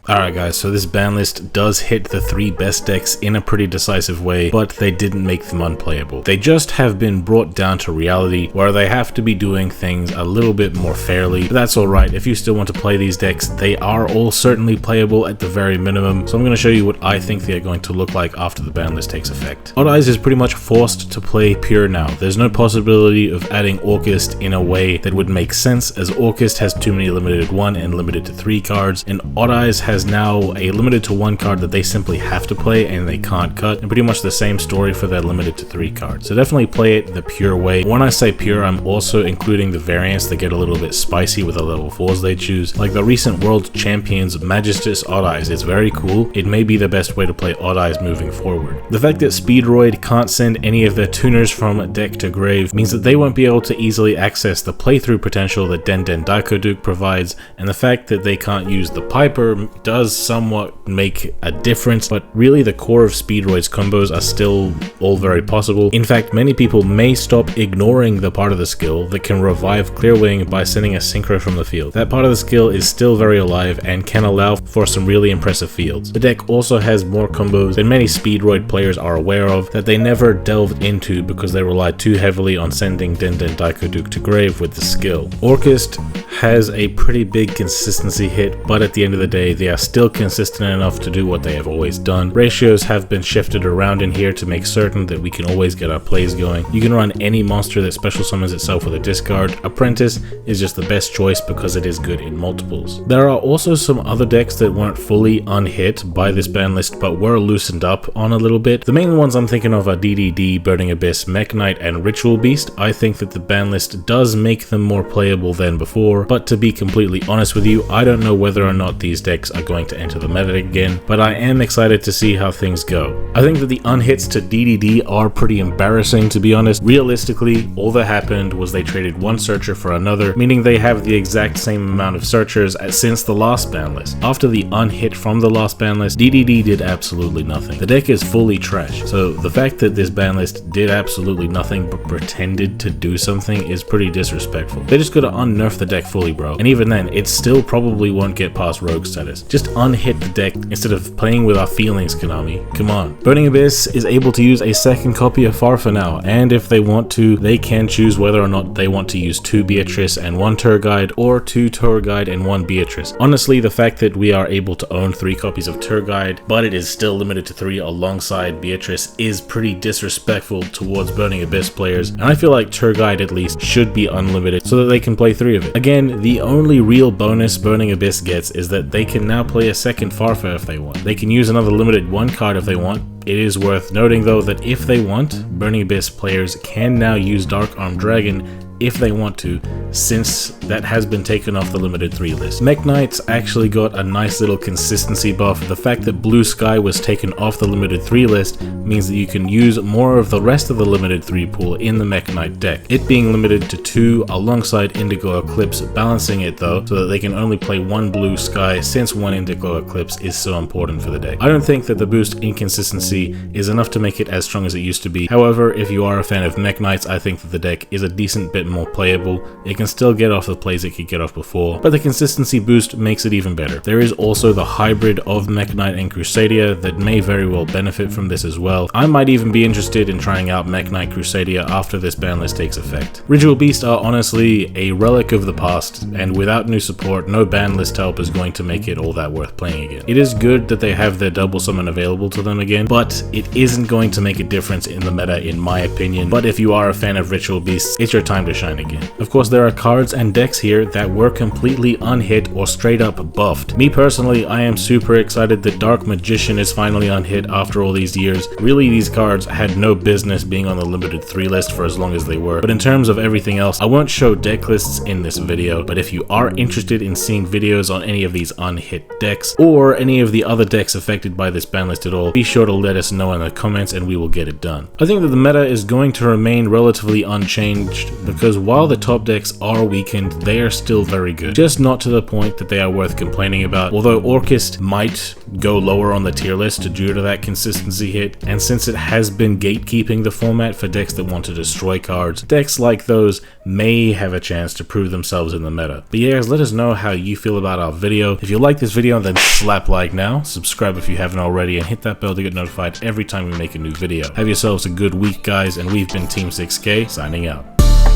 Alright guys, so this ban list does hit the 3 best decks in a pretty decisive way, but they didn't make them unplayable. They just have been brought down to reality where they have to be doing things a little bit more fairly, but that's alright. If you still want to play these decks, they are all certainly playable at the very minimum, so I'm going to show you what I think they are going to look like after the ban list takes effect. Odd Eyes is pretty much forced to play pure now. There's no possibility of adding Orchest in a way that would make sense, as Orchest has too many limited 1 and limited to 3 cards, and Odd Eyes has now a limited to 1 card that they simply have to play and they can't cut, and pretty much the same story for their limited to 3 cards. So definitely play it the pure way. When I say pure, I'm also including the variants that get a little bit spicy with the level 4s they choose, like the recent World Champions Magistus Odd Eyes. It's very cool. It may be the best way to play Odd Eyes moving forward. The fact that Speedroid can't send any of their tuners from deck to grave means that they won't be able to easily access the playthrough potential that Den Daikoduke provides, and the fact that they can't use the Piper does somewhat make a difference, but really the core of Speedroid's combos are still all very possible. In fact, many people may stop ignoring the part of the skill that can revive Clearwing by sending a synchro from the field. That part of the skill is still very alive and can allow for some really impressive fields. The deck also has more combos than many Speedroid players are aware of that they never delved into because they relied too heavily on sending Den Daikoduke to grave with the skill. Orchest has a pretty big consistency hit, but at the end of the day, they are still consistent enough to do what they have always done. Ratios have been shifted around in here to make certain that we can always get our plays going. You can run any monster that special summons itself with a discard. Apprentice is just the best choice because it is good in multiples. There are also some other decks that weren't fully unhit by this ban list but were loosened up on a little bit. The main ones I'm thinking of are DDD, Burning Abyss, Mech Knight, and Ritual Beast. I think that the ban list does make them more playable than before, but to be completely honest with you, I don't know whether or not these decks are going to enter the meta again, but I am excited to see how things go. I think that the unhits to DDD are pretty embarrassing, to be honest. Realistically, all that happened was they traded one searcher for another, meaning they have the exact same amount of searchers since the last ban list. After the unhit from the last ban list, DDD did absolutely nothing. The deck is fully trash, so the fact that this ban list did absolutely nothing but pretended to do something is pretty disrespectful. They just gotta unnerf the deck fully, bro, and even then, it still probably won't get past rogue status. Just unhit the deck instead of playing with our feelings, Konami. Come on. Burning Abyss is able to use a second copy of Farfa now, and if they want to, they can choose whether or not they want to use 2 Beatrice and 1 Tour Guide, or 2 Tour Guide and 1 Beatrice. Honestly, the fact that we are able to own 3 copies of Tour Guide, but it is still limited to 3 alongside Beatrice, is pretty disrespectful towards Burning Abyss players, and I feel like Tour Guide at least should be unlimited so that they can play 3 of it. Again, the only real bonus Burning Abyss gets is that they can now play a second Farfa if they want. They can use another limited 1 card if they want. It is worth noting though that if they want, Burning Abyss players can now use Dark Armed Dragon if they want to, since that has been taken off the limited 3 list. Mech Knights actually got a nice little consistency buff. The fact that Blue Sky was taken off the limited 3 list means that you can use more of the rest of the limited 3 pool in the Mech Knight deck. It being limited to 2 alongside Indigo Eclipse, balancing it though so that they can only play 1 Blue Sky since 1 Indigo Eclipse is so important for the deck. I don't think that the boost in consistency is enough to make it as strong as it used to be. However, if you are a fan of Mech Knights, I think that the deck is a decent bit more playable. It can still get off the plays it could get off before, but the consistency boost makes it even better. There is also the hybrid of Mech Knight and Crusadia that may very well benefit from this as well. I might even be interested in trying out Mech Knight Crusadia after this ban list takes effect. Ritual Beast are honestly a relic of the past, and without new support, no ban list help is going to make it all that worth playing again. It is good that they have their double summon available to them again, but it isn't going to make a difference in the meta in my opinion. But if you are a fan of Ritual Beasts, it's your time to shine again. Of course, there are cards and decks here that were completely unhit or straight up buffed. Me personally, I am super excited that Dark Magician is finally unhit after all these years. Really, these cards had no business being on the limited 3 list for as long as they were, but in terms of everything else, I won't show deck lists in this video, but if you are interested in seeing videos on any of these unhit decks, or any of the other decks affected by this ban list at all, be sure to let us know in the comments and we will get it done. I think that the meta is going to remain relatively unchanged because because while the top decks are weakened, they are still very good, just not to the point that they are worth complaining about, although Orchest might go lower on the tier list due to that consistency hit, and since it has been gatekeeping the format for decks that want to destroy cards, decks like those may have a chance to prove themselves in the meta. But yeah guys, let us know how you feel about our video. If you like this video, then slap like now, subscribe if you haven't already, and hit that bell to get notified every time we make a new video. Have yourselves a good week guys, and we've been Team 6K signing out.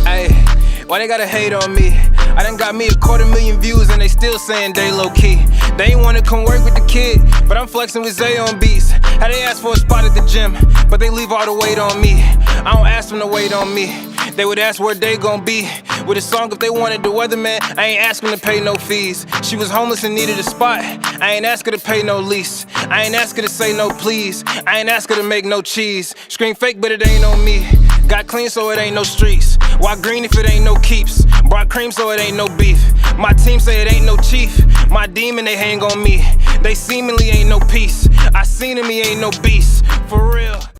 Hey, why they gotta hate on me? I done got me 250,000 views and they still saying they low key. They ain't wanna come work with the kid, but I'm flexing with Zay on beats. How they ask for a spot at the gym, but they leave all the weight on me. I don't ask them to wait on me. They would ask where they gon' be with a song if they wanted the weatherman. I ain't asking to pay no fees. She was homeless and needed a spot. I ain't ask her to pay no lease. I ain't ask her to say no please. I ain't ask her to make no cheese. Scream fake, but it ain't on me. Got clean so it ain't no streets. Why green if it ain't no keeps? Brought cream so it ain't no beef. My team say it ain't no chief. My demon they hang on me. They seemingly ain't no peace. I seen him, he ain't no beast. For real.